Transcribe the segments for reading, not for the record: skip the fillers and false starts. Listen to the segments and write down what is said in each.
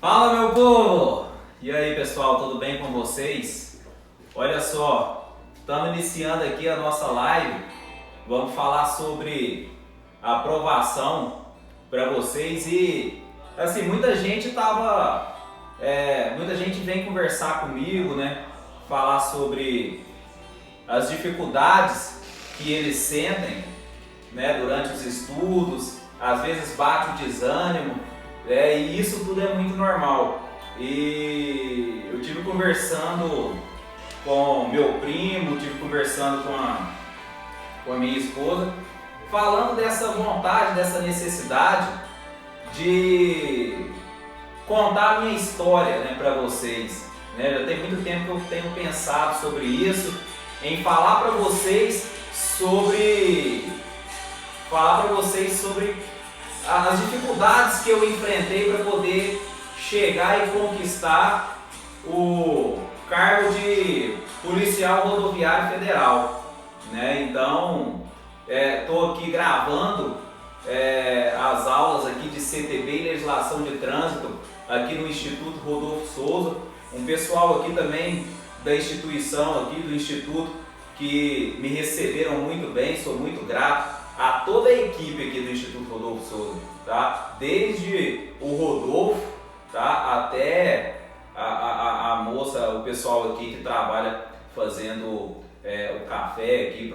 Fala, meu povo! E aí, pessoal, tudo bem com vocês? Olha só, estamos iniciando aqui a nossa live. Vamos falar sobre a aprovação para vocês e assim, muita gente vem conversar comigo, né? Falar sobre as dificuldades que eles sentem, né, durante os estudos, às vezes bate o desânimo, e isso tudo é muito normal. E eu tive conversando com meu primo, tive conversando com a minha esposa, falando dessa vontade, dessa necessidade de contar a minha história, né, para vocês. Né? Já tem muito tempo que eu tenho pensado sobre isso, em falar para vocês sobre as dificuldades que eu enfrentei para poder chegar e conquistar o cargo de policial rodoviário federal, né? Então, estou aqui gravando as aulas aqui de CTB e legislação de trânsito aqui no Instituto Rodolfo Souza, um pessoal aqui também da instituição aqui do Instituto que me receberam muito bem, sou muito grato a toda a equipe aqui do Instituto Rodolfo Souza, tá? Desde o Rodolfo, tá? Até a moça, o pessoal aqui que trabalha fazendo o café aqui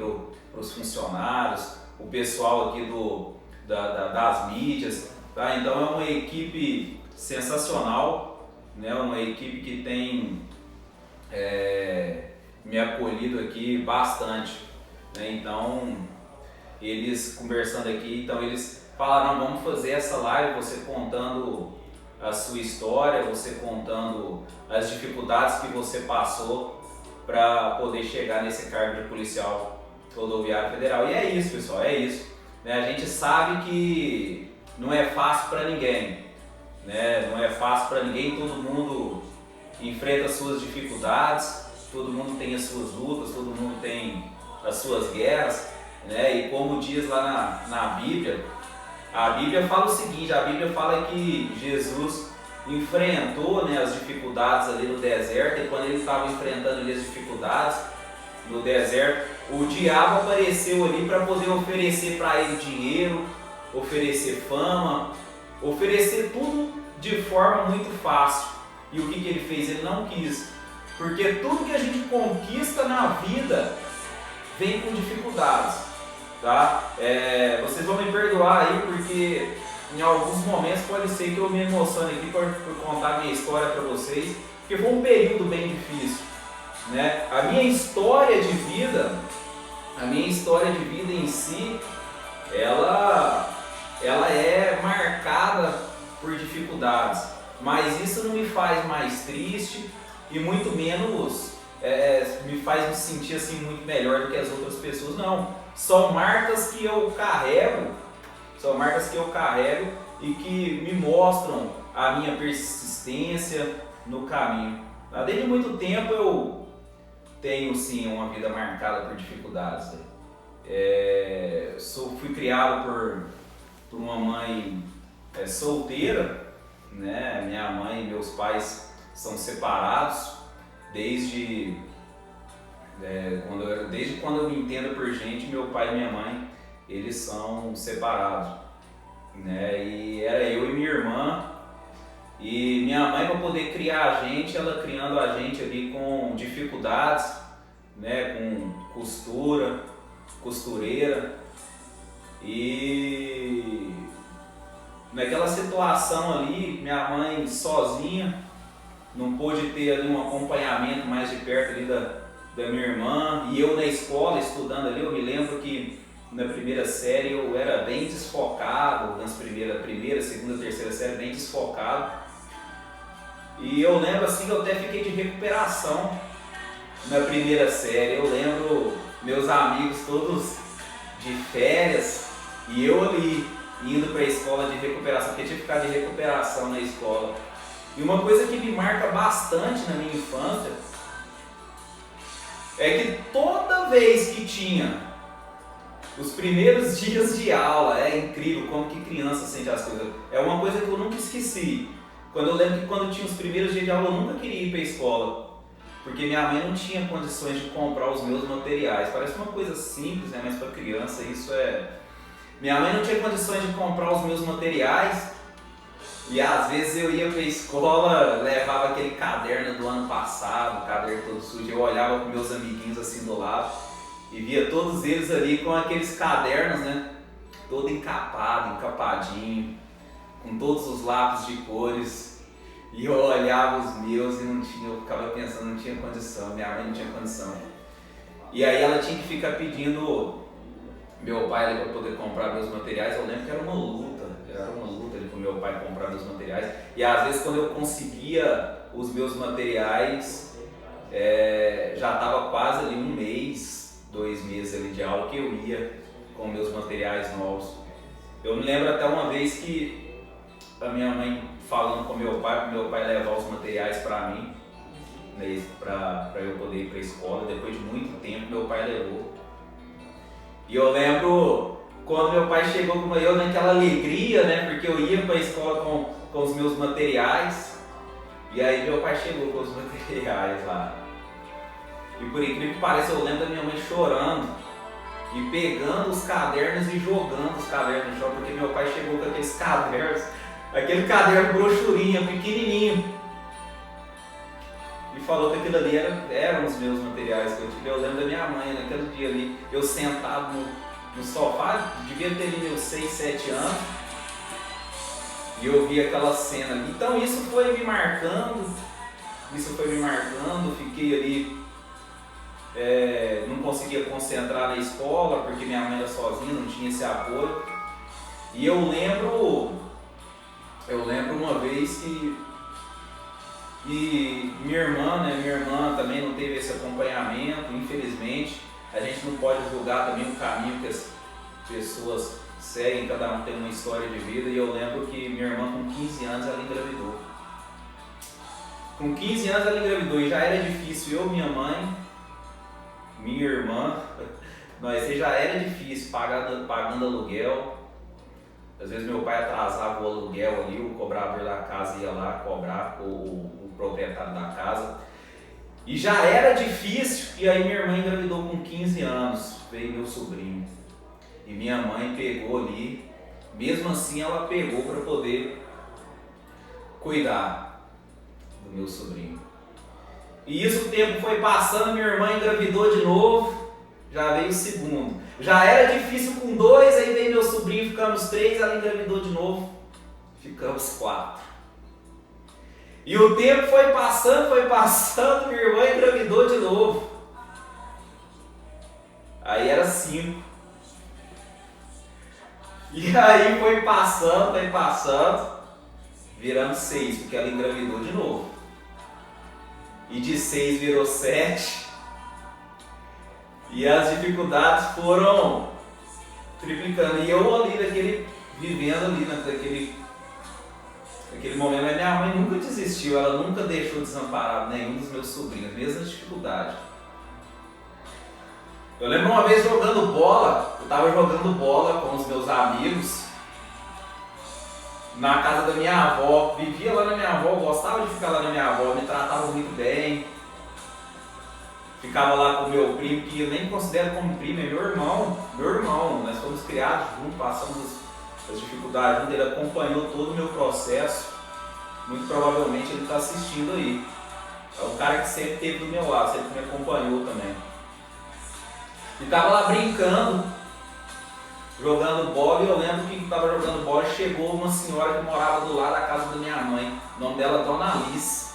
para os funcionários, o pessoal aqui das mídias, tá? Então é uma equipe sensacional, né? Uma equipe que tem me acolhido aqui bastante, né? Então eles conversando aqui, então eles falaram, vamos fazer essa live, você contando a sua história, você contando as dificuldades que você passou para poder chegar nesse cargo de policial rodoviário federal. E é isso, pessoal, é isso, né? A gente sabe que não é fácil para ninguém, né? Não é fácil para ninguém, todo mundo enfrenta as suas dificuldades, todo mundo tem as suas lutas, todo mundo tem as suas guerras, né? E como diz lá na Bíblia, a Bíblia fala o seguinte, a Bíblia fala que Jesus enfrentou, né, as dificuldades ali no deserto, e quando ele estava enfrentando ali as dificuldades no deserto, o diabo apareceu ali para poder oferecer para ele dinheiro, oferecer fama, oferecer tudo de forma muito fácil. E o que ele fez? Ele não quis, porque tudo que a gente conquista na vida vem com dificuldades, tá? Vocês vão me perdoar aí, porque em alguns momentos pode ser que eu me emocione aqui por contar a minha história para vocês, porque foi um período bem difícil, né? A minha história de vida em si, ela é marcada por dificuldades, mas isso não me faz mais triste e muito menos me faz me sentir assim muito melhor do que as outras pessoas, não. São marcas que eu carrego e que me mostram a minha persistência no caminho. Desde muito tempo eu tenho sim uma vida marcada por dificuldades. Fui criado por uma mãe solteira, né? Minha mãe e meus pais são separados desde quando eu me entendo por gente. Meu pai e minha mãe, eles são separados, né? E era eu e minha irmã, e minha mãe, para poder criar a gente, ela criando a gente ali com dificuldades, né? Com costureira, e naquela situação ali, minha mãe sozinha, não pôde ter ali um acompanhamento mais de perto ali da minha irmã, e eu na escola estudando ali. Eu me lembro que na primeira série eu era bem desfocado, nas primeira, segunda, terceira série, bem desfocado, e eu lembro assim que eu até fiquei de recuperação na primeira série. Eu lembro meus amigos todos de férias e eu ali indo para a escola de recuperação, porque tinha que ficar de recuperação na escola. E uma coisa que me marca bastante na minha infância é que toda vez que tinha os primeiros dias de aula, é incrível como que criança sente as coisas. É uma coisa que eu nunca esqueci. Quando eu lembro que quando tinha os primeiros dias de aula eu nunca queria ir para a escola, porque minha mãe não tinha condições de comprar os meus materiais. Parece uma coisa simples, né? Mas para criança isso é... Minha mãe não tinha condições de comprar os meus materiais e às vezes eu ia para a escola, levava aquele caderno do ano passado, o caderno todo sujo, eu olhava com meus amiguinhos assim do lado e via todos eles ali com aqueles cadernos, né? Todo encapado, encapadinho, com todos os lápis de cores, e eu olhava os meus e não tinha, eu ficava pensando, não tinha condição, minha mãe não tinha condição. E aí ela tinha que ficar pedindo meu pai ali para poder comprar meus materiais. Eu lembro que era uma luta ali com meu pai comprar meus materiais. E às vezes quando eu conseguia os meus materiais, já estava quase ali 1 mês, 2 meses ali de aula que eu ia com meus materiais novos. Eu me lembro até uma vez que a minha mãe falando com meu pai levar os materiais para mim, né, para eu poder ir para a escola. Depois de muito tempo meu pai levou. E eu lembro quando meu pai chegou com eu naquela alegria, né, porque eu ia para a escola com os meus materiais. E aí meu pai chegou com os materiais lá. E por incrível que pareça, eu lembro da minha mãe chorando e pegando os cadernos e jogando os cadernos no chão, porque meu pai chegou com aqueles cadernos, aquele caderno brochurinha, pequenininho, e falou que aquilo ali eram os meus materiais que eu tive. Eu lembro da minha mãe naquele dia ali, eu sentado no sofá, devia ter ali meus 6, 7 anos, e eu vi aquela cena ali. Então isso foi me marcando, fiquei ali, não conseguia concentrar na escola, porque minha mãe era sozinha, não tinha esse apoio. E eu lembro uma vez que minha irmã também não teve esse acompanhamento, infelizmente. A gente não pode julgar também o caminho que as pessoas seguem, cada um tem uma história de vida. E eu lembro que minha irmã com 15 anos ela engravidou. Com 15 anos ela engravidou e já era difícil eu, minha mãe, minha irmã, nós já era difícil pagando aluguel. Às vezes meu pai atrasava o aluguel ali, o cobrador da casa ia lá cobrar, o proprietário da casa. E já era difícil, e aí minha irmã engravidou com 15 anos, veio meu sobrinho. E minha mãe pegou ali, mesmo assim ela pegou para poder cuidar do meu sobrinho. E isso, o tempo foi passando, minha irmã engravidou de novo, já veio o segundo. Já era difícil com 2, aí veio meu sobrinho, ficamos 3, ela engravidou de novo, ficamos 4. E o tempo foi passando, minha irmã engravidou de novo. Aí era 5. E aí foi passando, virando 6, porque ela engravidou de novo. E de 6 virou 7. E as dificuldades foram triplicando. E eu ali vivendo ali naquele momento. Mas minha mãe nunca desistiu, ela nunca deixou desamparado nenhum dos meus sobrinhos, mesmo as dificuldades. Eu lembro uma vez jogando bola, eu estava jogando bola com os meus amigos na casa da minha avó, vivia lá na minha avó, gostava de ficar lá na minha avó, me tratava muito bem. Ficava lá com o meu primo, que eu nem considero como primo, é meu irmão, nós fomos criados juntos, passamos as dificuldades juntos, ele acompanhou todo o meu processo, muito provavelmente ele está assistindo aí. É um cara que sempre esteve do meu lado, sempre me acompanhou também. E estava lá brincando, jogando bola, e eu lembro que estava jogando bola e chegou uma senhora que morava do lado da casa da minha mãe, o nome dela é Dona Alice.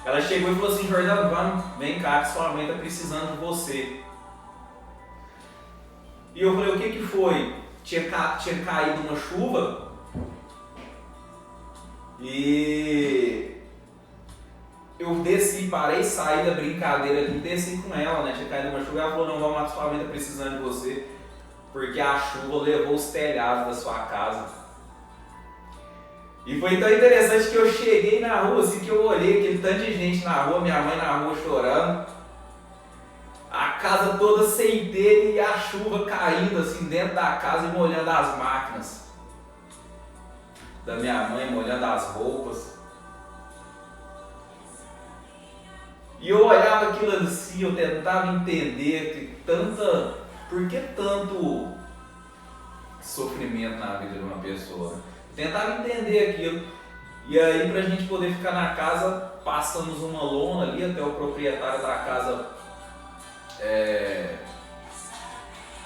Ela chegou e falou assim: Jordano, vem cá que sua mãe está precisando de você. E eu falei: o que foi? Tinha caído uma chuva e eu desci, parei, saí da brincadeira ali, desci com ela, né? Tinha caído uma chuva e ela falou: não, vamos, sua mãe está precisando de você, porque a chuva levou os telhados da sua casa. E foi tão interessante que eu cheguei na rua, assim, que eu olhei aquele tanto de gente na rua, minha mãe na rua chorando, a casa toda sem telha e a chuva caindo assim dentro da casa e molhando as máquinas. da minha mãe molhando as roupas. E eu olhava aquilo assim, eu tentava entender por que tanto sofrimento na vida de uma pessoa. Eu tentava entender aquilo. E aí, pra gente poder ficar na casa, passamos uma lona ali até o proprietário da casa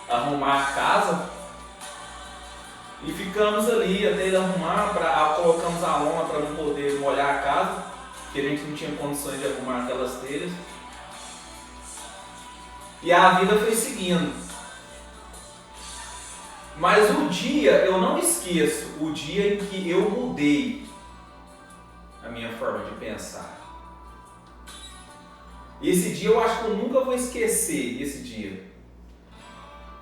arrumar a casa. E ficamos ali até ele arrumar, colocamos a lona para não poder molhar a casa, porque a gente não tinha condições de arrumar aquelas telhas. E a vida foi seguindo. Mas o dia, eu não esqueço, o dia em que eu mudei a minha forma de pensar. Esse dia eu acho que eu nunca vou esquecer, esse dia.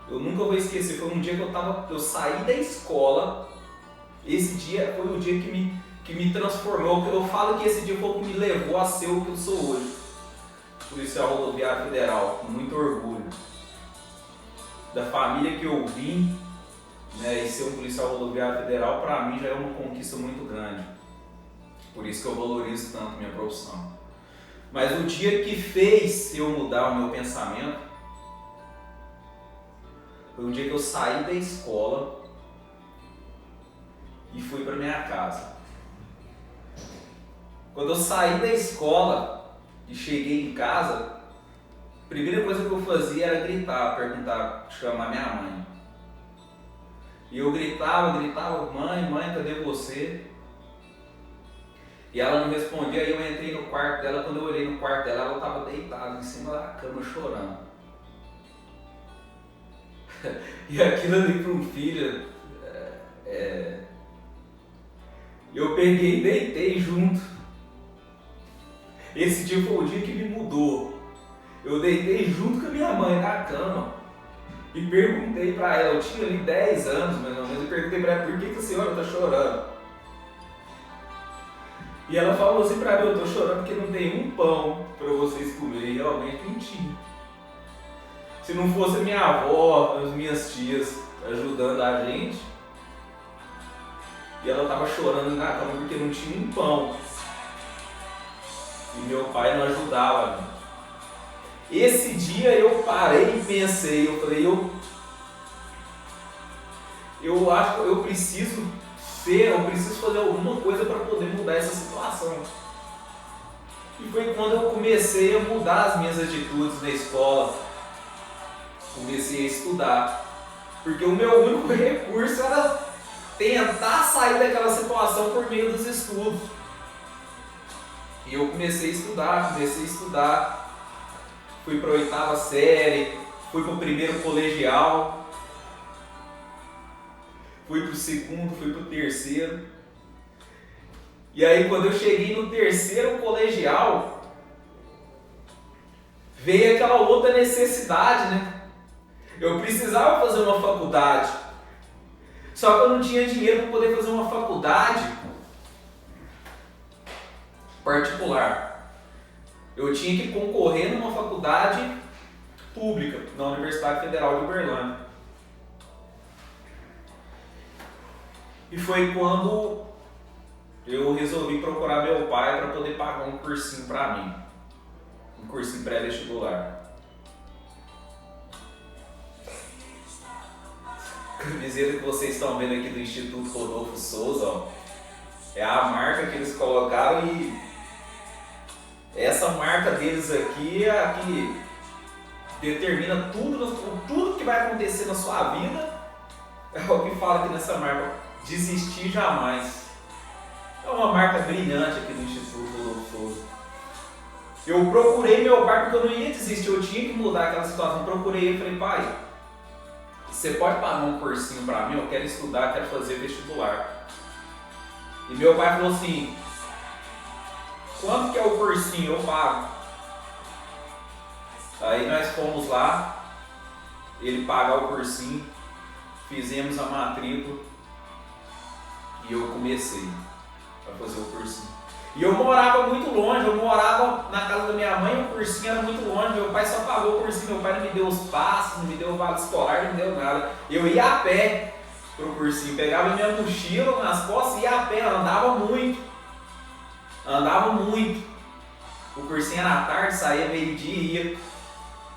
Eu nunca vou esquecer, foi um dia que eu saí da escola. Esse dia foi o dia que me transformou. Eu falo que esse dia foi o que me levou a ser o que eu sou hoje. Policial Rodoviário Federal, com muito orgulho. Da família que eu vim, né, e ser um policial rodoviário federal, para mim já é uma conquista muito grande. Por isso que eu valorizo tanto minha profissão. Mas o dia que fez eu mudar o meu pensamento foi um dia que eu saí da escola e fui para minha casa. Quando eu saí da escola e cheguei em casa, a primeira coisa que eu fazia era gritar, perguntar, chamar minha mãe. E eu gritava, mãe, cadê você? E ela não respondia, aí eu entrei no quarto dela. Quando eu olhei no quarto dela, ela estava deitada em cima da cama chorando. E aquilo ali para um filho, eu peguei e deitei junto. Esse dia foi o dia que me mudou. Eu deitei junto com a minha mãe na cama e perguntei para ela, eu tinha ali 10 anos mais ou menos, e perguntei para ela, por que a senhora está chorando? E ela falou assim para mim, eu estou chorando porque não tem um pão para vocês comerem. E realmente não tinha. Se não fosse a minha avó, as minhas tias ajudando a gente, e ela estava chorando na cama porque não tinha um pão. E meu pai não ajudava. Esse dia eu parei e pensei, eu falei, eu acho que eu preciso fazer alguma coisa para poder mudar essa situação. E foi quando eu comecei a mudar as minhas atitudes na escola. Comecei a estudar. Porque o meu único recurso era tentar sair daquela situação por meio dos estudos. E eu comecei a estudar. Fui para a 8ª série, fui para o 1º colegial, fui para o 2º, fui para o 3º. E aí quando eu cheguei no 3º colegial, veio aquela outra necessidade, né? Eu precisava fazer uma faculdade, só que eu não tinha dinheiro para poder fazer uma faculdade particular. Eu tinha que concorrer numa faculdade pública, na Universidade Federal de Uberlândia. E foi quando eu resolvi procurar meu pai para poder pagar um cursinho para mim. Um cursinho pré-vestibular. A camiseta que vocês estão vendo aqui do Instituto Rodolfo Souza, ó, é a marca que eles colocaram, e essa marca deles aqui é a que determina tudo que vai acontecer na sua vida. É o que fala aqui nessa marca, desistir jamais. É uma marca brilhante aqui do Instituto Rodolfo Souza. Eu procurei meu pai porque eu não ia desistir, eu tinha que mudar aquela situação. Procurei ele e falei, pai, você pode pagar um cursinho para mim? Eu quero estudar, quero fazer vestibular. E meu pai falou assim, quanto que é o cursinho? Eu pago. Aí nós fomos lá, ele pagar o cursinho, fizemos a matrícula e eu comecei a fazer o cursinho. E eu morava muito longe, eu morava na casa da minha mãe, o cursinho era muito longe, meu pai só pagou o cursinho, meu pai não me deu os passos, não me deu o vale escolar, não me deu nada. Eu ia a pé, pro cursinho. Pegava minha mochila nas costas e ia a pé, andava muito. Andava muito. O cursinho era à tarde, saía meio-dia e ia.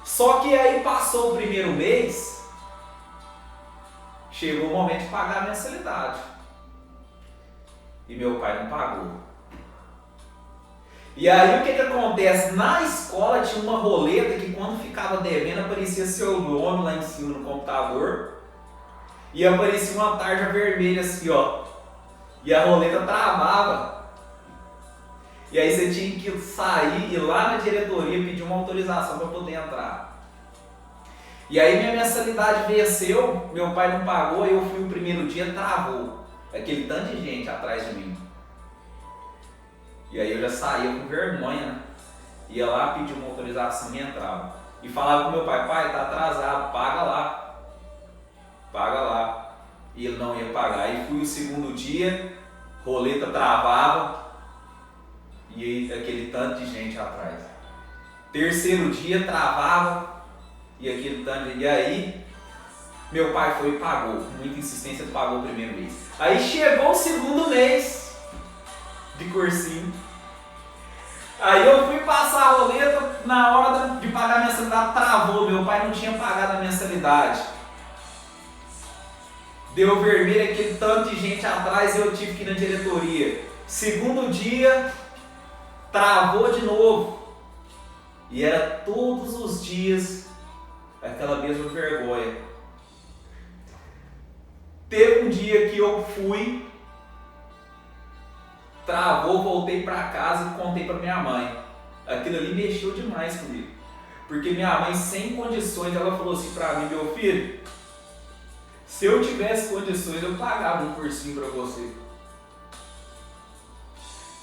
Só que aí passou o primeiro mês, chegou o momento de pagar a mensalidade. E meu pai não pagou. E aí o que acontece? Na escola tinha uma roleta que quando ficava devendo aparecia seu nome lá em cima no computador. E aparecia uma tarja vermelha assim, ó. E a roleta travava. E aí você tinha que sair e ir lá na diretoria pedir uma autorização para poder entrar. E aí minha mensalidade venceu, meu pai não pagou, eu fui o primeiro dia, travou. Aquele tanto de gente atrás de mim. E aí eu já saía com vergonha, né? Ia lá pedir uma autorização e entrava. E falava com meu pai, pai, tá atrasado, paga lá. Paga lá. E ele não ia pagar. E fui o segundo dia, roleta travava. E aí, aquele tanto de gente atrás. Terceiro dia, travava. E aquele tanto de... E aí, meu pai foi e pagou. Com muita insistência, pagou o primeiro mês. Aí chegou o segundo mês de cursinho. Aí eu fui passar a roleta, na hora de pagar a mensalidade, travou. Meu pai não tinha pagado a mensalidade. Deu vermelho, aquele tanto de gente atrás e eu tive que ir na diretoria. Segundo dia... travou de novo. E era todos os dias aquela mesma vergonha. Teve um dia que eu fui, travou, voltei para casa e contei para minha mãe. Aquilo ali mexeu demais comigo. Porque minha mãe, sem condições, ela falou assim para mim, meu filho, se eu tivesse condições, eu pagava um cursinho para você.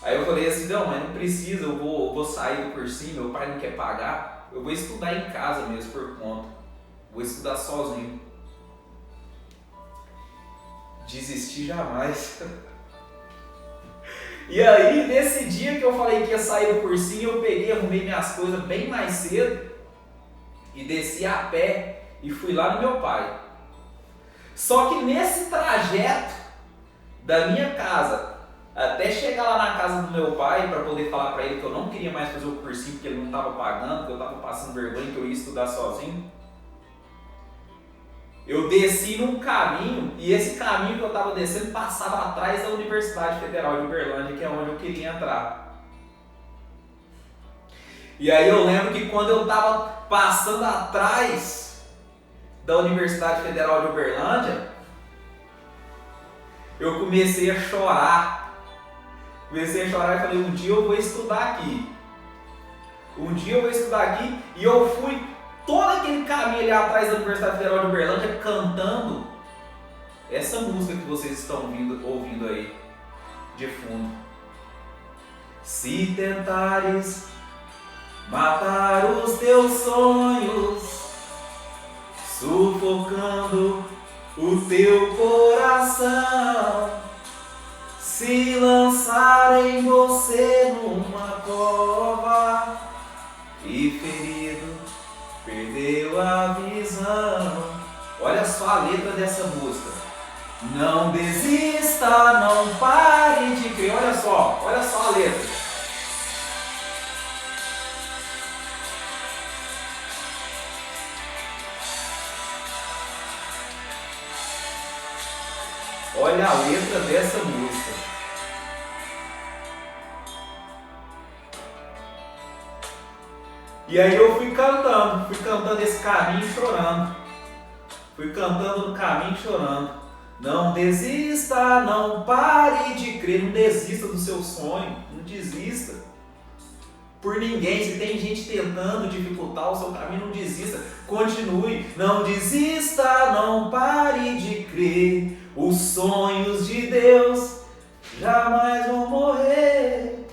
Aí eu falei assim, não, mas não precisa, eu vou sair do cursinho, meu pai não quer pagar, eu vou estudar em casa mesmo por conta, vou estudar sozinho. Desistir jamais. E aí, nesse dia que eu falei que ia sair do cursinho, eu peguei, arrumei minhas coisas bem mais cedo e desci a pé e fui lá no meu pai. Só que nesse trajeto da minha casa até chegar lá na casa do meu pai para poder falar para ele que eu não queria mais fazer o cursinho porque ele não estava pagando, que eu estava passando vergonha, que eu ia estudar sozinho. Eu desci num caminho e esse caminho que eu estava descendo passava atrás da Universidade Federal de Uberlândia, que é onde eu queria entrar. E aí eu lembro que quando eu estava passando atrás da Universidade Federal de Uberlândia, eu comecei a chorar. Comecei a chorar e falei, um dia eu vou estudar aqui. Um dia eu vou estudar aqui. E eu fui todo aquele caminho ali atrás da Universidade Federal de Uberlândia cantando essa música que vocês estão ouvindo aí de fundo. Se tentares matar os teus sonhos, sufocando o teu coração, se lançarem você numa cova e ferido perdeu a visão. Olha só a letra dessa música. Não desista, não pare de crer. Olha só a letra. Olha a letra dessa música. E aí eu fui cantando esse caminho chorando. Fui cantando no caminho chorando. Não desista, não pare de crer, não desista do seu sonho, não desista por ninguém. Se tem gente tentando dificultar o seu caminho, não desista, continue. Não desista, não pare de crer, os sonhos de Deus jamais vão morrer.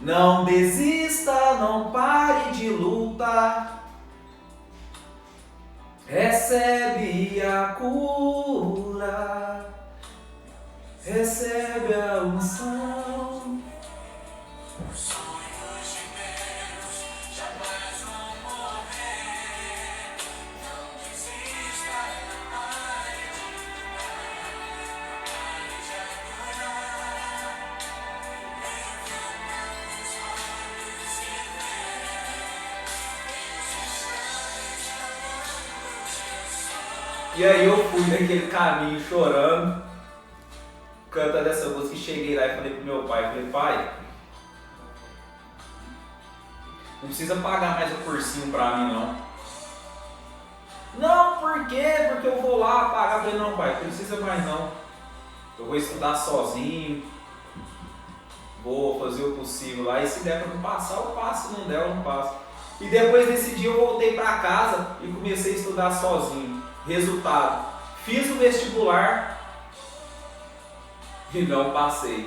Não desista, não pare de lutar, recebe a cura, recebe a unção. Os sonhos de Deus jamais vão morrer. Não desista, não pare de lutar, E aí eu fui naquele caminho chorando, cantando essa música, e cheguei lá e falei pro meu pai, pai, não precisa pagar mais o cursinho pra mim não. Não, por quê? Porque eu vou lá pagar. Eu falei, não pai, não precisa mais não. Eu vou estudar sozinho, vou fazer o possível lá, e se der pra não passar, eu passo, se não der, eu não passo. E depois desse dia eu voltei pra casa e comecei a estudar sozinho. Resultado, fiz o vestibular e não passei.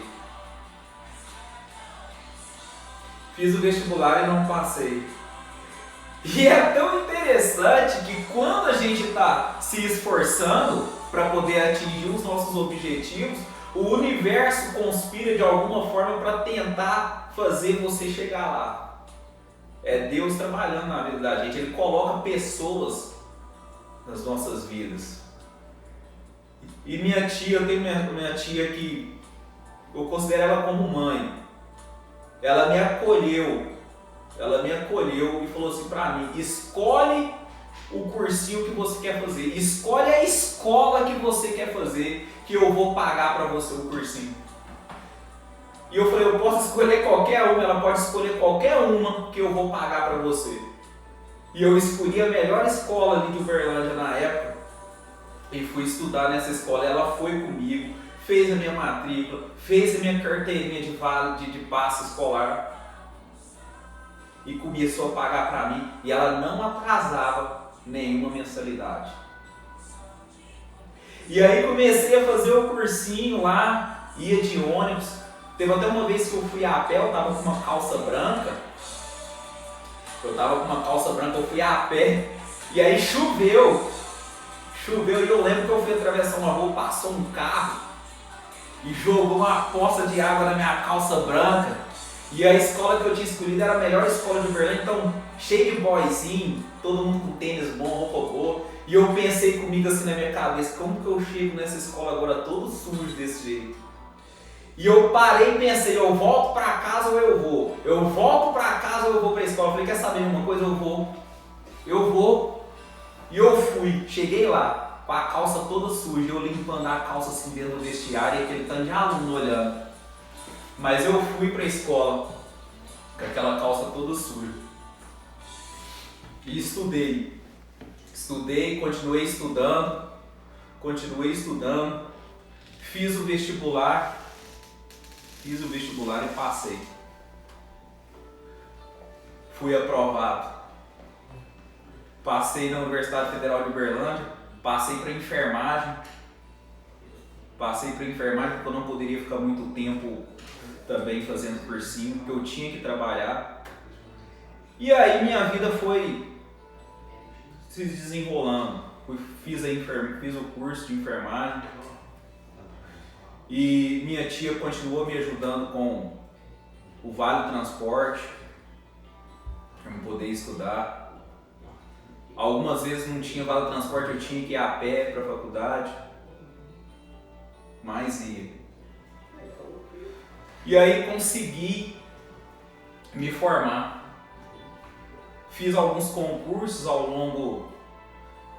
Fiz o vestibular e não passei. E é tão interessante que quando a gente está se esforçando para poder atingir os nossos objetivos, o universo conspira de alguma forma para tentar fazer você chegar lá. É Deus trabalhando na vida da gente, Ele coloca pessoas nas nossas vidas. E minha tia, eu tenho minha tia que eu considero ela como mãe. Ela me acolheu e falou assim pra mim, escolhe o cursinho que você quer fazer, escolhe a escola que você quer fazer, que eu vou pagar pra você o cursinho. E eu falei, eu posso escolher qualquer uma, ela pode escolher qualquer uma que eu vou pagar pra você. E eu escolhi a melhor escola ali de Uberlândia na época e fui estudar nessa escola. Ela foi comigo, fez a minha matrícula, fez a minha carteirinha de passe escolar e começou a pagar para mim, e ela não atrasava nenhuma mensalidade. E aí comecei a fazer o cursinho lá, ia de ônibus. Teve até uma vez que eu fui a pé, eu tava com uma calça branca. Eu fui a pé e aí choveu e eu lembro que eu fui atravessar uma rua, passou um carro e jogou uma poça de água na minha calça branca. E a escola que eu tinha escolhido era a melhor escola de Uberlândia, então cheio de boyzinho, todo mundo com tênis bom, roupa boa. E eu pensei comigo assim na minha cabeça, como que eu chego nessa escola agora todo sujo desse jeito? E eu parei e pensei, eu volto pra casa ou eu vou? Eu volto pra casa ou eu vou pra escola? Eu falei, quer saber uma coisa? Eu vou. E eu fui, cheguei lá, com a calça toda suja, eu limpando a calça assim dentro do vestiário e aquele tanto de aluno olhando. Mas eu fui pra escola com aquela calça toda suja. E estudei, continuei estudando, fiz o vestibular e passei. Fui aprovado. Passei na Universidade Federal de Uberlândia, passei para enfermagem porque eu não poderia ficar muito tempo também fazendo cursinho, porque eu tinha que trabalhar. E aí minha vida foi se desenrolando. Fiz o curso de enfermagem e minha tia continuou me ajudando com o Vale Transporte para eu poder estudar. Algumas vezes não tinha Vale Transporte, eu tinha que ir a pé para a faculdade, mas ia. E aí consegui me formar. Fiz alguns concursos ao longo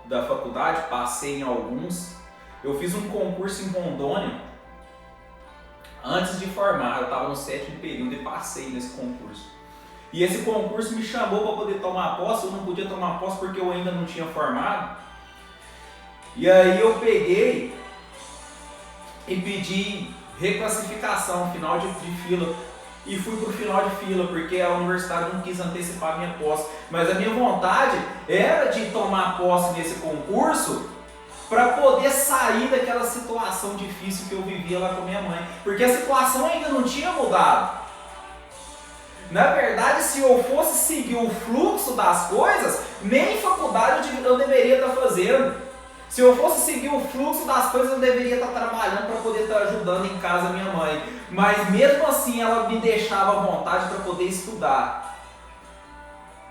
da faculdade, passei em alguns. Eu fiz um concurso em Rondônia antes de formar, eu estava no 7º período e passei nesse concurso. E esse concurso me chamou para poder tomar posse, eu não podia tomar posse porque eu ainda não tinha formado. E aí eu peguei e pedi reclassificação, final de fila. E fui pro final de fila, porque a universidade não quis antecipar a minha posse. Mas a minha vontade era de tomar posse nesse concurso para poder sair daquela situação difícil que eu vivia lá com minha mãe. Porque a situação ainda não tinha mudado. Na verdade, se eu fosse seguir o fluxo das coisas, nem faculdade eu deveria estar fazendo. Se eu fosse seguir o fluxo das coisas, eu deveria estar trabalhando para poder estar ajudando em casa a minha mãe. Mas mesmo assim, ela me deixava à vontade para poder estudar.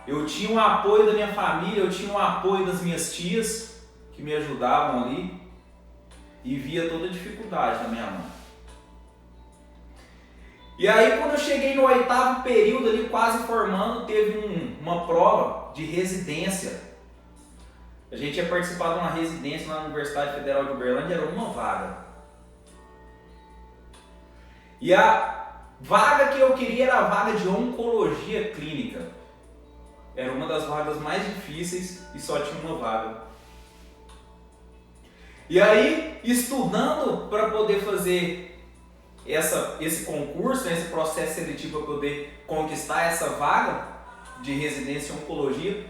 Eu tinha o apoio da minha família, eu tinha o apoio das minhas tias, que me ajudavam ali, e via toda a dificuldade da minha mãe. E aí, quando eu cheguei no 8º período, ali quase formando, teve uma prova de residência A gente ia participar de uma residência na Universidade Federal de Uberlândia, era uma vaga. E a vaga que eu queria era a vaga de oncologia clínica. Era uma das vagas mais difíceis e só tinha uma vaga. E aí, estudando para poder fazer esse concurso, esse processo seletivo para poder conquistar essa vaga de residência em oncologia,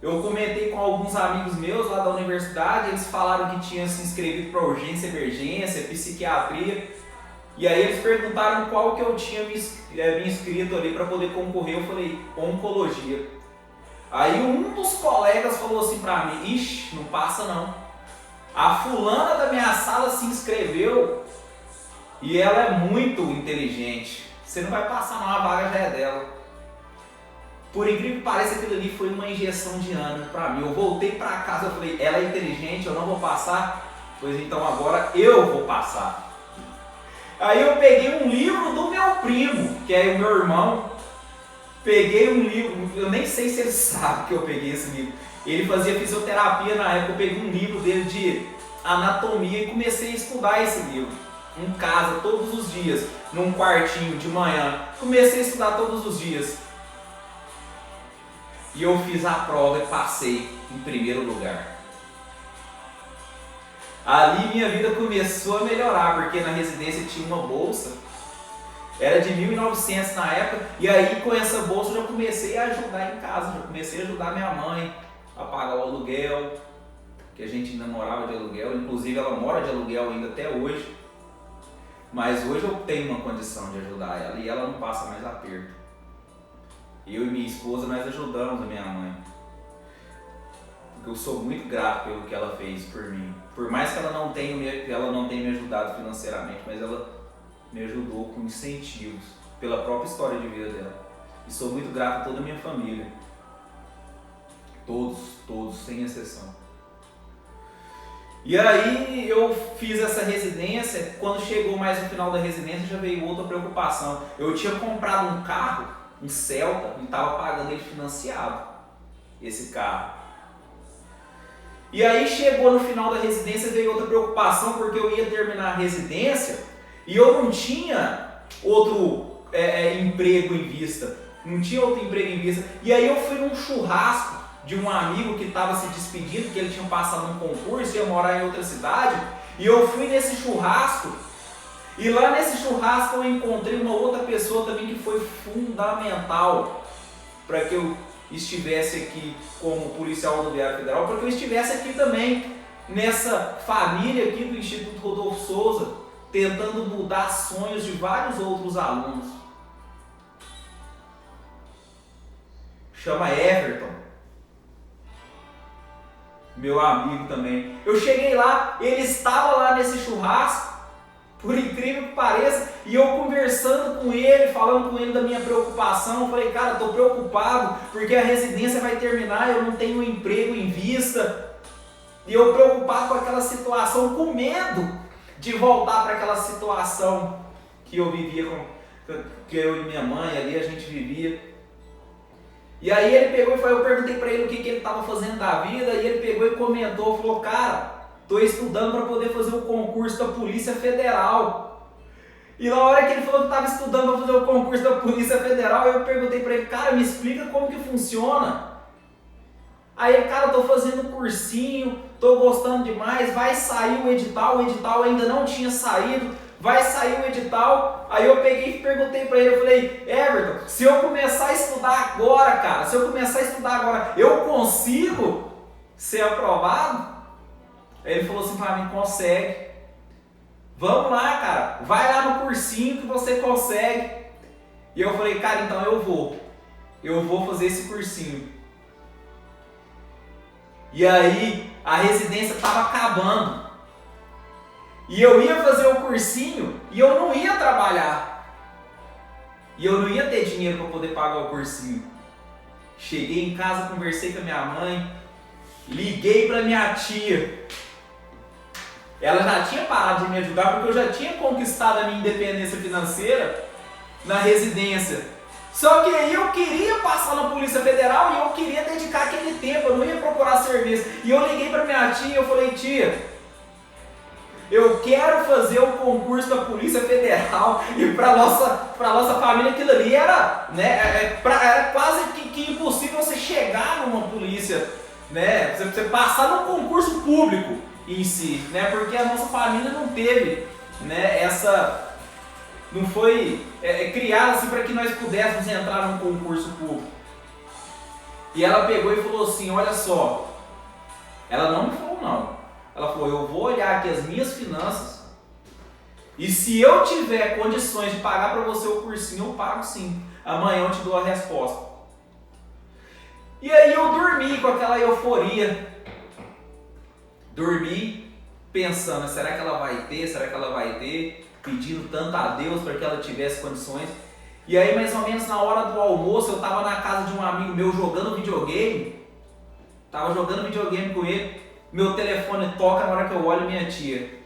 eu comentei com alguns amigos meus lá da universidade, eles falaram que tinham se inscrevido para urgência, emergência, psiquiatria, e aí eles perguntaram qual que eu tinha me inscrito ali para poder concorrer, eu falei, oncologia. Aí um dos colegas falou assim para mim, ixi, não passa não. A fulana da minha sala se inscreveu e ela é muito inteligente. Você não vai passar não, a vaga já é dela. Por incrível que pareça, aquilo ali foi uma injeção de ânimo para mim. Eu voltei para casa, eu falei, ela é inteligente, eu não vou passar? Pois então agora eu vou passar. Aí eu peguei um livro do meu primo, que é o meu irmão. Peguei um livro, eu nem sei se ele sabe que eu peguei esse livro. Ele fazia fisioterapia na época, eu peguei um livro dele de anatomia e comecei a estudar esse livro. Em casa, todos os dias, num quartinho de manhã. Comecei a estudar todos os dias. E eu fiz a prova e passei em primeiro lugar. Ali minha vida começou a melhorar, porque na residência tinha uma bolsa. Era de 1.900 na época, e aí com essa bolsa eu já comecei a ajudar em casa, já comecei a ajudar minha mãe a pagar o aluguel, que a gente ainda morava de aluguel, inclusive ela mora de aluguel ainda até hoje, mas hoje eu tenho uma condição de ajudar ela e ela não passa mais aperto. Eu e minha esposa nós ajudamos a minha mãe, porque eu sou muito grato pelo que ela fez por mim, por mais que ela não tenha me ajudado financeiramente, mas ela me ajudou com incentivos pela própria história de vida dela. E sou muito grato a toda a minha família. Todos, sem exceção. E aí eu fiz essa residência, quando chegou mais no final da residência já veio outra preocupação. Eu tinha comprado um carro, um Celta, e estava pagando ele financiado, esse carro. E aí chegou no final da residência, veio outra preocupação, porque eu ia terminar a residência e eu não tinha outro emprego em vista. Não tinha outro emprego em vista. E aí eu fui num churrasco de um amigo que estava se despedindo, que ele tinha passado num concurso, ia morar em outra cidade. E eu fui nesse churrasco. E lá nesse churrasco eu encontrei uma outra pessoa também que foi fundamental para que eu estivesse aqui como policial rodoviário federal, para que eu estivesse aqui também nessa família aqui do Instituto Rodolfo Souza, tentando mudar sonhos de vários outros alunos. Chama Everton, meu amigo também. Eu cheguei lá, ele estava lá nesse churrasco, por incrível que pareça, e eu conversando com ele, falando com ele da minha preocupação, eu falei, cara, estou preocupado porque a residência vai terminar, eu não tenho um emprego em vista, e eu preocupado com aquela situação, com medo de voltar para aquela situação que eu vivia, que eu e minha mãe ali, a gente vivia. E aí ele pegou e falou, eu perguntei para ele o que ele estava fazendo da vida, e ele pegou e comentou, falou, cara, estou estudando para poder fazer o concurso da Polícia Federal. E na hora que ele falou que estava estudando para fazer o concurso da Polícia Federal, eu perguntei para ele, cara, me explica como que funciona. Aí ele, cara, estou fazendo cursinho, estou gostando demais, vai sair o edital ainda não tinha saído, vai sair o edital. Aí eu peguei e perguntei para ele, eu falei, Everton, se eu começar a estudar agora, cara, eu consigo ser aprovado? Aí ele falou assim para mim, consegue. Vamos lá, cara, vai lá no cursinho que você consegue. E eu falei, cara, então eu vou fazer esse cursinho. E aí a residência estava acabando. E eu ia fazer o cursinho e eu não ia trabalhar. E eu não ia ter dinheiro para poder pagar o cursinho. Cheguei em casa, conversei com a minha mãe, liguei para minha tia. Ela já tinha parado de me ajudar porque eu já tinha conquistado a minha independência financeira na residência. Só que aí eu queria passar na Polícia Federal e eu queria dedicar aquele tempo, eu não ia procurar serviço. E eu liguei para minha tia e eu falei, tia, eu quero fazer o concurso da Polícia Federal. E para nossa família aquilo ali era, né, era quase que impossível você chegar numa polícia, né, você passar num concurso público em si, né, porque a nossa família não teve, né, não foi criada assim para que nós pudéssemos entrar num concurso público. E ela pegou e falou assim, olha só, ela não me falou não, ela falou, eu vou olhar aqui as minhas finanças e se eu tiver condições de pagar para você o cursinho, eu pago sim, amanhã eu te dou a resposta. E aí eu dormi com aquela euforia, dormi pensando, será que ela vai ter, será que ela vai ter? Pedindo tanto a Deus para que ela tivesse condições. E aí mais ou menos na hora do almoço eu estava na casa de um amigo meu jogando videogame. Tava jogando videogame com ele. Meu telefone toca na hora que eu olho minha tia.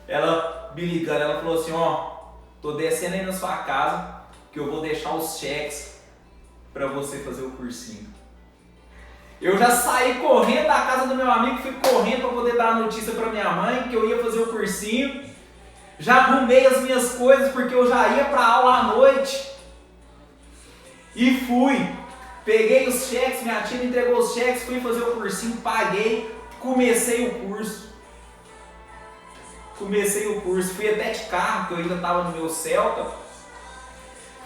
Ela me ligando, ela falou assim, ó, tô descendo aí na sua casa que eu vou deixar os cheques para você fazer o cursinho. Eu já saí correndo da casa do meu amigo, fui correndo para poder dar a notícia para minha mãe que eu ia fazer o cursinho. Já arrumei as minhas coisas porque eu já ia para aula à noite. E fui. Peguei os cheques, minha tia me entregou os cheques, fui fazer o cursinho, paguei, comecei o curso. Fui até de carro, que eu ainda estava no meu Celta,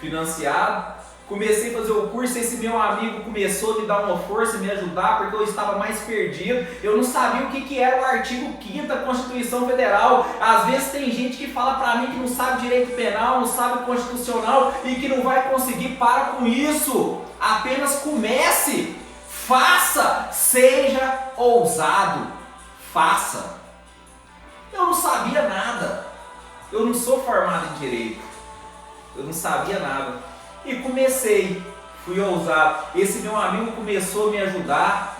financiado. Comecei a fazer o curso, esse meu amigo começou a me dar uma força, me ajudar, porque eu estava mais perdido. Eu não sabia o que era o artigo 5º da Constituição Federal. Às vezes tem gente que fala pra mim que não sabe direito penal, não sabe constitucional e que não vai conseguir. Para com isso. Apenas comece. Faça. Seja ousado. Faça. Eu não sabia nada. Eu não sou formado em direito. Eu não sabia nada. E comecei, fui ousado. Esse meu amigo começou a me ajudar.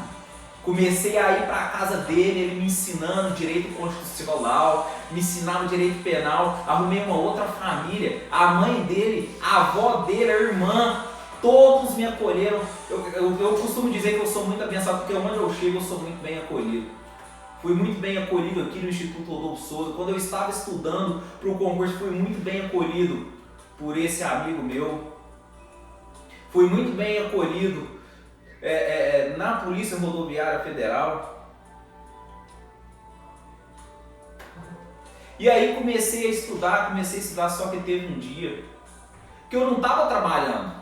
Comecei a ir para a casa dele, ele me ensinando direito constitucional, me ensinando direito penal. Arrumei uma outra família, a mãe dele, a avó dele, a irmã, todos me acolheram. Eu costumo dizer que eu sou muito abençoado, porque onde eu chego eu sou muito bem acolhido. Fui muito bem acolhido aqui no Instituto Rodolfo Souza. Quando eu estava estudando para o concurso, fui muito bem acolhido por esse amigo meu. Fui muito bem acolhido na Polícia Rodoviária Federal. E aí comecei a estudar, só que teve um dia que eu não estava trabalhando.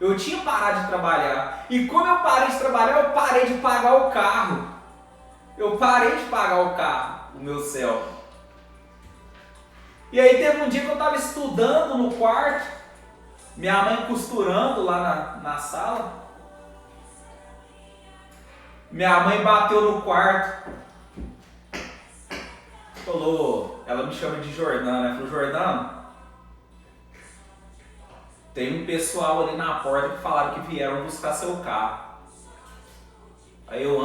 Eu tinha parado de trabalhar. E como eu parei de trabalhar, eu parei de pagar o carro. O meu Celta. E aí teve um dia que eu estava estudando no quarto, minha mãe costurando lá na sala. Minha mãe bateu no quarto. Falou, ela me chama de Jordana, né? Falou, Jordana, tem um pessoal ali na porta que falaram que vieram buscar seu carro. Aí eu,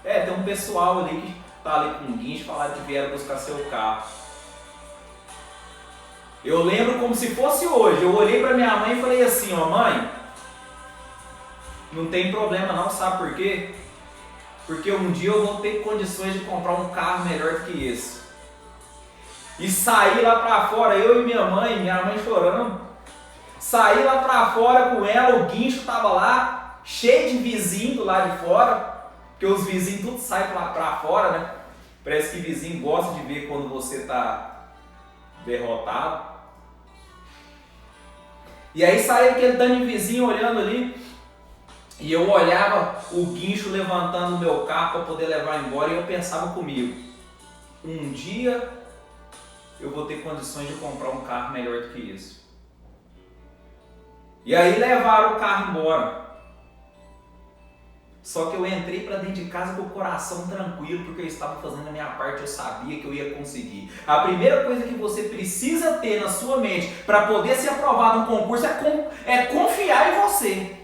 tem um pessoal ali que tá ali com um guincho, falaram que vieram buscar seu carro. Eu lembro como se fosse hoje. Eu olhei para minha mãe e falei assim, ó, mãe, não tem problema não, sabe por quê? Porque um dia eu vou ter condições de comprar um carro melhor do que esse. E saí lá para fora, eu e minha mãe chorando. Saí lá para fora com ela, o guincho tava lá, cheio de vizinho do lado de fora, porque os vizinhos tudo saem lá para fora, né? Parece que vizinho gosta de ver quando você tá derrotado. E aí saiu aquele tanto de vizinho olhando ali, e eu olhava o guincho levantando o meu carro para poder levar embora, e eu pensava comigo, um dia eu vou ter condições de comprar um carro melhor do que isso. E aí levaram o carro embora. Só que eu entrei para dentro de casa com o coração tranquilo, porque eu estava fazendo a minha parte, eu sabia que eu ia conseguir. A primeira coisa que você precisa ter na sua mente para poder ser aprovado no concurso é confiar em você.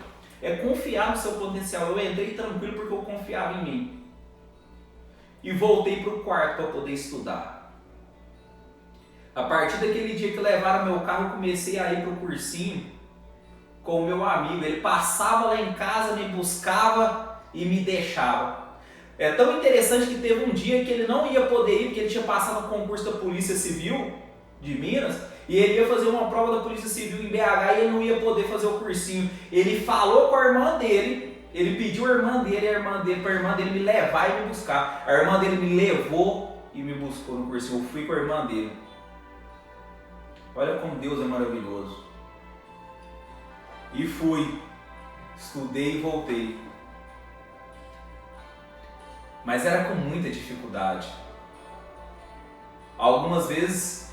É confiar no seu potencial. Eu entrei tranquilo porque eu confiava em mim. E voltei para o quarto para poder estudar. A partir daquele dia que levaram meu carro, eu comecei a ir para o cursinho. com o meu amigo. Ele passava lá em casa, me buscava e me deixava. É tão interessante que teve um dia que ele não ia poder ir, porque ele tinha passado no concurso da Polícia Civil de Minas, e ele ia fazer uma prova da Polícia Civil em BH e ele não ia poder fazer o cursinho. Ele falou com a irmã dele, ele pediu a irmã dele, para a irmã dele me levar e me buscar. A irmã dele me levou e me buscou no cursinho. Eu fui com a irmã dele. Olha como Deus é maravilhoso. E fui, estudei e voltei. Mas era com muita dificuldade. Algumas vezes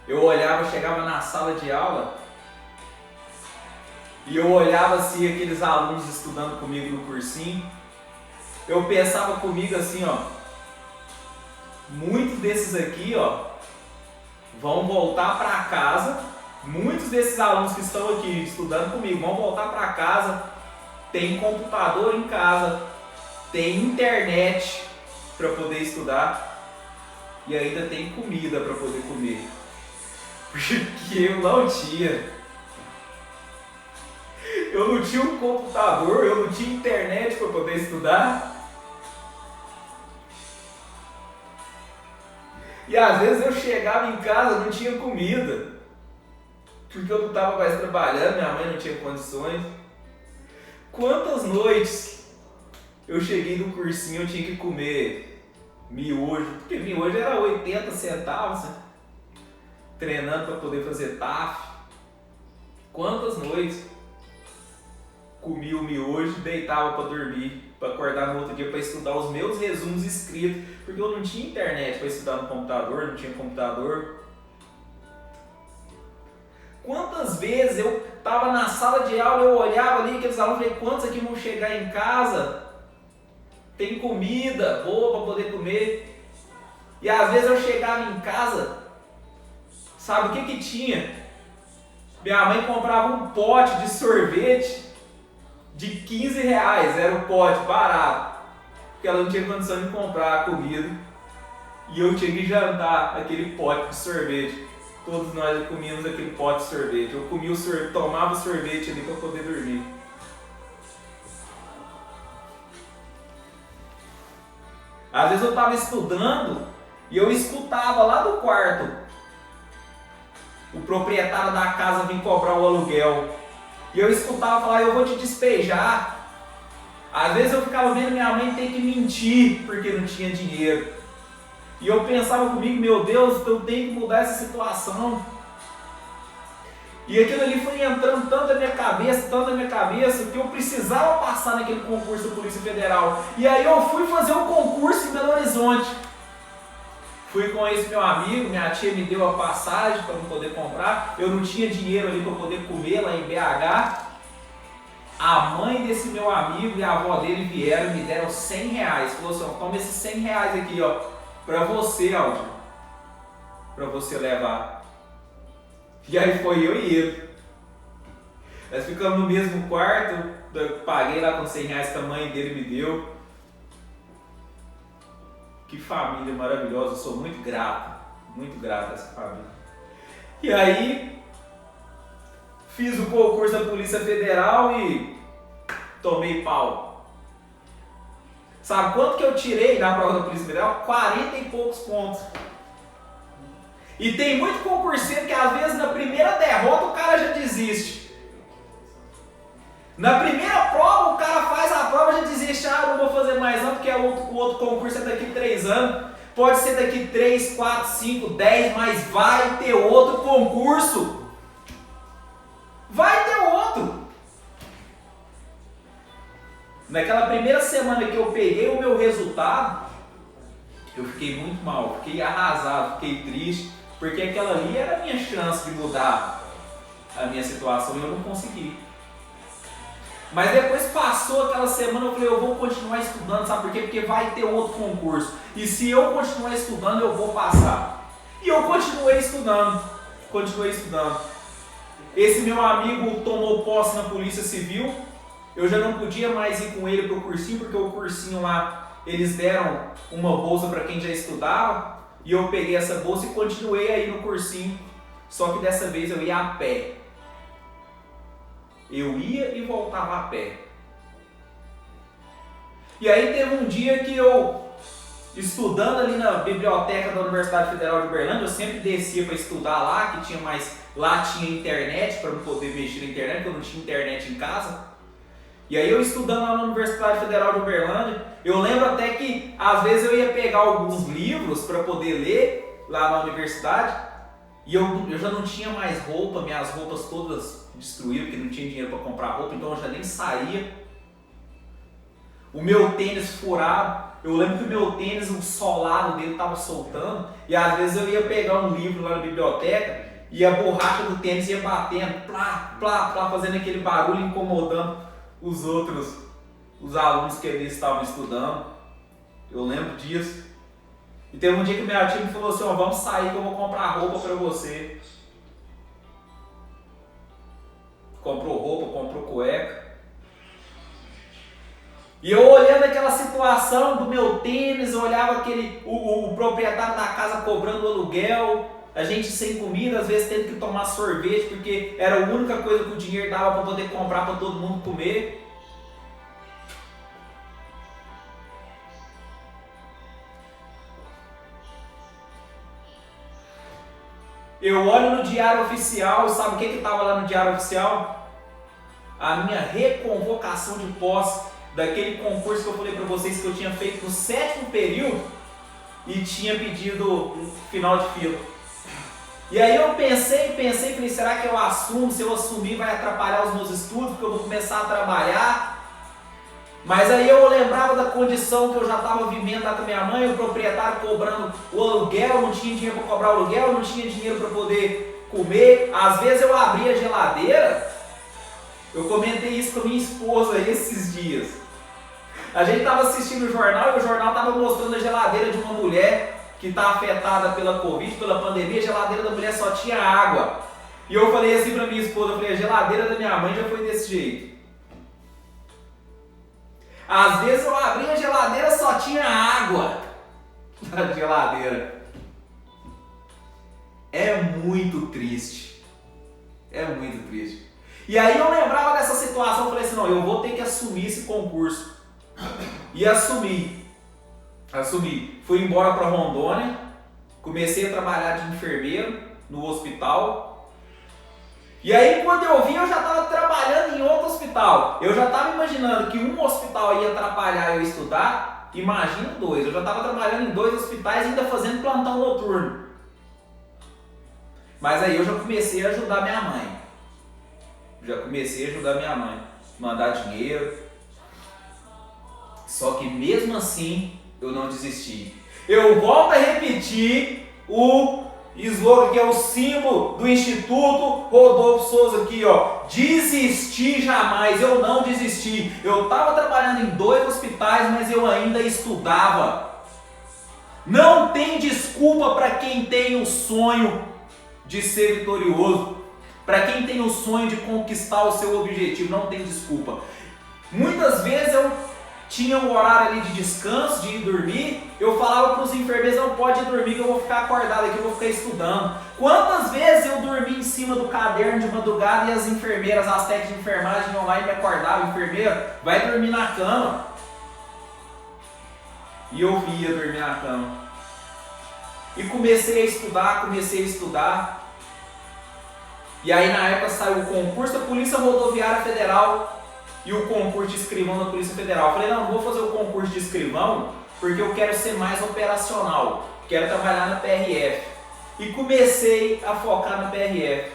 eu olhava, chegava na sala de aula e eu olhava assim aqueles alunos estudando comigo no cursinho. Eu pensava comigo assim, ó, muitos desses aqui, ó, vão voltar para casa. Muitos desses alunos que estão aqui estudando comigo vão voltar para casa, tem computador em casa, tem internet para poder estudar e ainda tem comida para poder comer. Porque eu não tinha. Eu não tinha um computador, eu não tinha internet para poder estudar. E às vezes eu chegava em casa e não tinha comida. Porque eu não estava mais trabalhando, minha mãe não tinha condições. Quantas noites eu cheguei no cursinho, eu tinha que comer miojo, porque miojo era 80 centavos, né? Treinando para poder fazer TAF. Quantas noites comia o miojo, deitava para dormir, para acordar no outro dia para estudar os meus resumos escritos, porque eu não tinha internet para estudar no computador, não tinha computador. Quantas vezes eu estava na sala de aula, eu olhava ali aqueles alunos e falei, quantos aqui vão chegar em casa? Tem comida boa para poder comer. E às vezes eu chegava em casa, sabe o que tinha? Minha mãe comprava um pote de sorvete de 15 reais, era o pote barato, porque ela não tinha condição de comprar a comida. E eu tinha que jantar aquele pote de sorvete. Todos nós comíamos aquele pote de sorvete. Eu comia o sorvete, tomava o sorvete ali para poder dormir. Às vezes eu estava estudando e eu escutava lá do quarto o proprietário da casa vir cobrar o aluguel. E eu escutava falar, eu vou te despejar. Às vezes eu ficava vendo minha mãe ter que mentir porque não tinha dinheiro. E eu pensava comigo, meu Deus, eu tenho que mudar essa situação. E aquilo ali foi entrando tanto na minha cabeça, que eu precisava passar naquele concurso da Polícia Federal. E aí eu fui fazer um concurso em Belo Horizonte. Fui com esse meu amigo, minha tia me deu a passagem para eu poder comprar. Eu não tinha dinheiro ali para poder comer lá em BH. A mãe desse meu amigo e a avó dele vieram e me deram 100 reais. Falou assim, toma esses 100 reais aqui, ó, para você, Aldir, para você levar. E aí foi eu e ele. Nós ficamos no mesmo quarto, eu paguei lá com 100 reais que a mãe dele me deu. Que família maravilhosa, eu sou muito grato a essa família. E aí, fiz o concurso da Polícia Federal e tomei pau. Sabe quanto que eu tirei na prova da Polícia Federal? 40 e poucos pontos. E tem muito concurseiro que às vezes na primeira derrota o cara já desiste. Na primeira prova o cara faz a prova e já desiste. Ah, não vou fazer mais não, porque o outro concurso é daqui 3 anos. Pode ser daqui 3, 4, 5, 10, mas vai ter outro concurso. Vai ter outro. Naquela primeira semana que eu peguei o meu resultado, eu fiquei muito mal, fiquei arrasado, fiquei triste, porque aquela ali era a minha chance de mudar a minha situação e eu não consegui. Mas depois passou aquela semana, eu falei, eu vou continuar estudando, sabe por quê? Porque vai ter outro concurso. E se eu continuar estudando, eu vou passar. E eu continuei estudando. Esse meu amigo tomou posse na Polícia Civil. Eu já não podia mais ir com ele para o cursinho, porque o cursinho lá, eles deram uma bolsa para quem já estudava. E eu peguei essa bolsa e continuei aí no cursinho. Só que dessa vez eu ia a pé. Eu ia e voltava a pé. E aí teve um dia que eu, estudando ali na biblioteca da Universidade Federal de Uberlândia, eu sempre descia para estudar lá, que tinha lá tinha internet para eu poder mexer na internet, porque eu não tinha internet em casa. E aí eu estudando lá na Universidade Federal de Uberlândia, eu lembro até que às vezes eu ia pegar alguns livros para poder ler lá na universidade, e eu já não tinha mais roupa, minhas roupas todas destruídas, porque não tinha dinheiro para comprar roupa, então eu já nem saía. O meu tênis furado, eu lembro que o meu tênis, o solado dele estava soltando, e às vezes eu ia pegar um livro lá na biblioteca e a borracha do tênis ia batendo, plá, plá, plá, fazendo aquele barulho, incomodando os alunos que eles estavam estudando. Eu lembro disso. E teve um dia que minha tia me falou assim, ó, vamos sair que eu vou comprar roupa para você. Comprou roupa, comprou cueca. E eu olhando aquela situação do meu tênis, eu olhava o proprietário da casa cobrando aluguel, a gente sem comida, às vezes tendo que tomar sorvete, porque era a única coisa que o dinheiro dava para poder comprar para todo mundo comer. Eu olho no Diário Oficial, sabe o que estava lá no Diário Oficial? A minha reconvocação de posse daquele concurso que eu falei para vocês que eu tinha feito no 7º período e tinha pedido final de fila. E aí eu pensei, falei, será que eu assumo? Se eu assumir vai atrapalhar os meus estudos, porque eu vou começar a trabalhar. Mas aí eu lembrava da condição que eu já estava vivendo lá com a minha mãe, o proprietário cobrando o aluguel, não tinha dinheiro para cobrar o aluguel, não tinha dinheiro para poder comer. Às vezes eu abria a geladeira, eu comentei isso com a minha esposa esses dias. A gente estava assistindo o jornal e o jornal estava mostrando a geladeira de uma mulher que está afetada pela Covid, pela pandemia. A geladeira da mulher só tinha água. E eu falei assim para minha esposa, eu falei, a geladeira da minha mãe já foi desse jeito. Às vezes eu abria a geladeira e só tinha água na geladeira. É muito triste. É muito triste. E aí eu lembrava dessa situação, eu falei assim, não, eu vou ter que assumir esse concurso. E assumi. Fui embora para Rondônia, comecei a trabalhar de enfermeiro no hospital. E aí quando eu vim eu já estava trabalhando em outro hospital. Eu já estava imaginando que um hospital ia atrapalhar eu estudar, imagina 2. Eu já estava trabalhando em 2 hospitais e ainda fazendo plantão noturno. Mas aí eu já comecei a ajudar minha mãe. Mandar dinheiro. Só que mesmo assim eu não desisti. Eu volto a repetir o slogan que é o símbolo do Instituto Rodolfo Souza aqui, ó. Desistir jamais. Eu não desisti. Eu estava trabalhando em 2 hospitais, mas eu ainda estudava. Não tem desculpa para quem tem o sonho de ser vitorioso. Para quem tem o sonho de conquistar o seu objetivo, não tem desculpa. Muitas vezes eu tinha um horário ali de descanso, de ir dormir, eu falava para os enfermeiros, não pode ir dormir que eu vou ficar acordado aqui, eu vou ficar estudando. Quantas vezes eu dormi em cima do caderno de madrugada e as enfermeiras, as técnicas de enfermagem iam lá e me acordavam, enfermeira, vai dormir na cama. E eu ia dormir na cama. E comecei a estudar. E aí na época saiu o concurso da Polícia Rodoviária Federal e o concurso de escrivão da Polícia Federal. Eu falei, não vou fazer o concurso de escrivão porque eu quero ser mais operacional, quero trabalhar na PRF. E comecei a focar na PRF.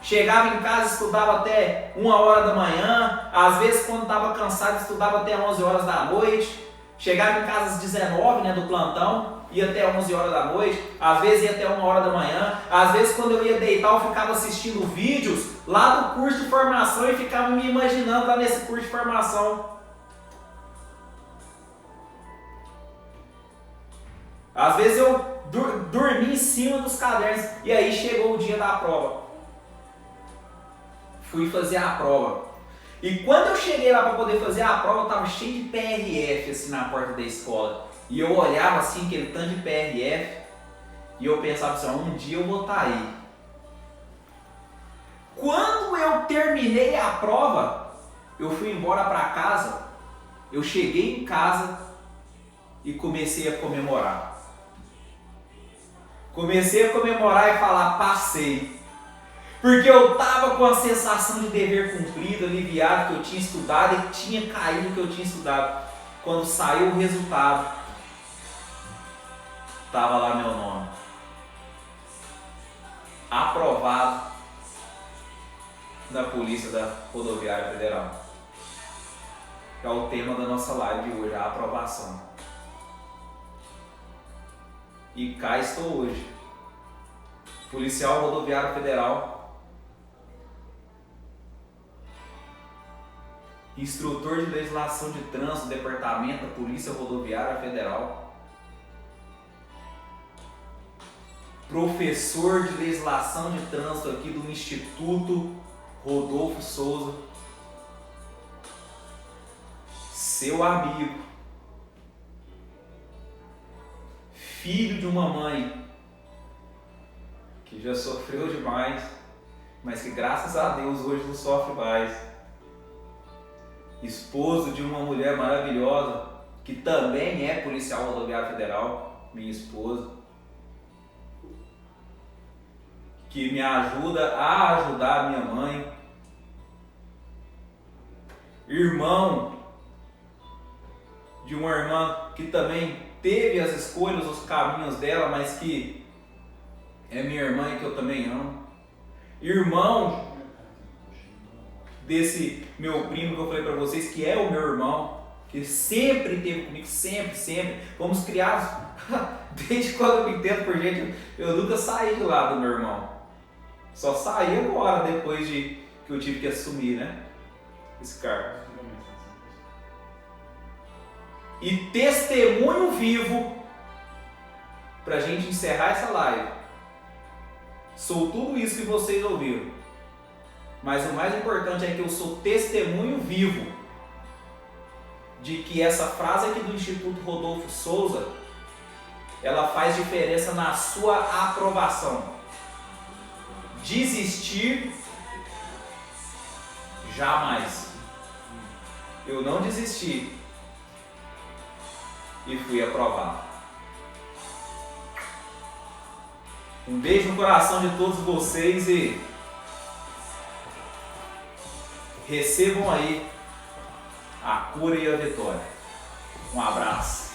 Chegava em casa, estudava até 1 hora da manhã, às vezes quando estava cansado estudava até 11 horas da noite. Chegava em casa às 19, do plantão, ia até 11 horas da noite, às vezes ia até 1 hora da manhã, às vezes quando eu ia deitar eu ficava assistindo vídeos lá do curso de formação e ficava me imaginando lá nesse curso de formação. Às vezes eu dormi em cima dos cadernos e aí chegou o dia da prova. Fui fazer a prova. E quando eu cheguei lá para poder fazer a prova, eu estava cheio de PRF assim na porta da escola. E eu olhava assim, aquele tanto de PRF, e eu pensava assim, um dia eu vou estar aí. Quando eu terminei a prova, eu fui embora para casa, eu cheguei em casa e comecei a comemorar. Comecei a comemorar e falar, passei. Porque eu estava com a sensação de dever cumprido, aliviado, que eu tinha estudado e tinha caído o que eu tinha estudado. Quando saiu o resultado, estava lá meu nome. Aprovado da Polícia da Rodoviária Federal. Que é o tema da nossa live de hoje, a aprovação. E cá estou hoje. Policial Rodoviário Federal. Instrutor de legislação de trânsito do Departamento da Polícia Rodoviária Federal. Professor de legislação de trânsito aqui do Instituto Rodolfo Souza. Seu amigo. Filho de uma mãe que já sofreu demais, mas que graças a Deus hoje não sofre mais. Esposo de uma mulher maravilhosa, que também é policial rodoviário federal, minha esposa, que me ajuda a ajudar a minha mãe. Irmão de uma irmã que também teve as escolhas, os caminhos dela, mas que é minha irmã e que eu também amo. Irmão desse meu primo que eu falei para vocês, que é o meu irmão, que sempre esteve comigo, sempre. Fomos criados desde quando eu me entendo por gente. Eu nunca saí de lá do meu irmão. Só saí agora, depois de que eu tive que assumir, né, esse cargo. E testemunho vivo, pra gente encerrar essa live. Sou tudo isso que vocês ouviram. Mas o mais importante é que eu sou testemunho vivo de que essa frase aqui do Instituto Rodolfo Souza, ela faz diferença na sua aprovação. Desistir, jamais. Eu não desisti e fui aprovado. Um beijo no coração de todos vocês e recebam aí a cura e a vitória. Um abraço.